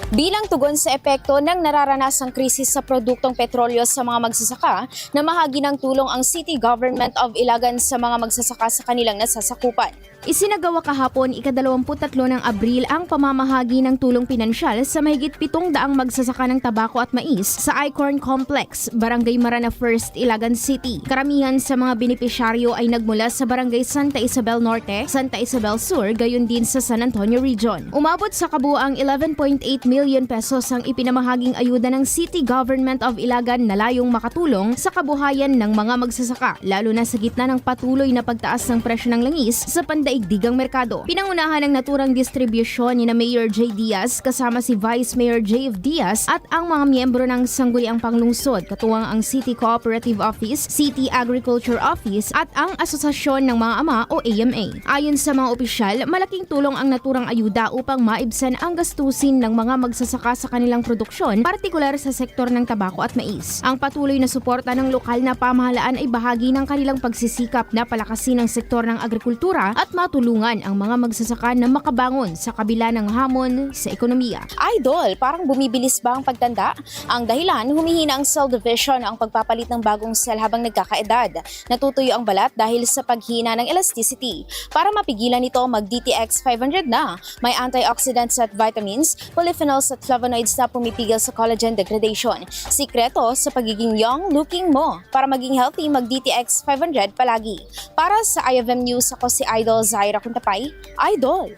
Bilang tugon sa epekto ng nararanasang krisis sa produktong petrolyo sa mga magsasaka, namahagi ng tulong ang City Government of Ilagan sa mga magsasaka sa kanilang nasasakupan. Isinagawa kahapon ika-23 ng Abril ang pamamahagi ng tulong pinansyal sa mahigit 700 magsasaka ng tabako at mais sa Icorn Complex, Barangay Marana First, Ilagan City. Karamihan sa mga benepisyaryo ay nagmula sa Barangay Santa Isabel Norte, Santa Isabel Sur, gayon din sa San Antonio Region. Umabot sa kabuuang 11.8 million pesos ang ipinamahaging ayuda ng City Government of Ilagan na layong makatulong sa kabuhayan ng mga magsasaka, lalo na sa gitna ng patuloy na pagtaas ng presyo ng langis sa pandaigdigang merkado. Pinangunahan ng naturang distribusyon ni na Mayor J. Diaz kasama si Vice Mayor J. Diaz at ang mga miyembro ng Sangguniang Panglungsod, katuwang ang City Cooperative Office, City Agriculture Office at ang Asosasyon ng Mga Ama o AMA. Ayon sa mga opisyal, malaking tulong ang naturang ayuda upang maibsan ang gastusin ng mga magsasaka sa kanilang produksyon, partikular sa sektor ng tabako at mais. Ang patuloy na suporta ng lokal na pamahalaan ay bahagi ng kanilang pagsisikap na palakasin ang sektor ng agrikultura at matulungan ang mga magsasaka na makabangon sa kabila ng hamon sa ekonomiya. Idol, parang bumibilis ba ang pagtanda? Ang dahilan, humihina ang cell division, ang pagpapalit ng bagong cell habang nagkakaedad. Natutuyo ang balat dahil sa paghina ng elasticity. Para mapigilan ito, mag-DTX 500 na. May antioxidants at vitamins, polyphenols at flavonoids na pumipigil sa collagen degradation. Sikreto sa pagiging young looking mo. Para maging healthy, mag-DTX 500 palagi. Para sa IFM News, ako si Idol Zaira Kuntapay. Idol!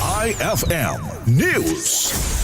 IFM News.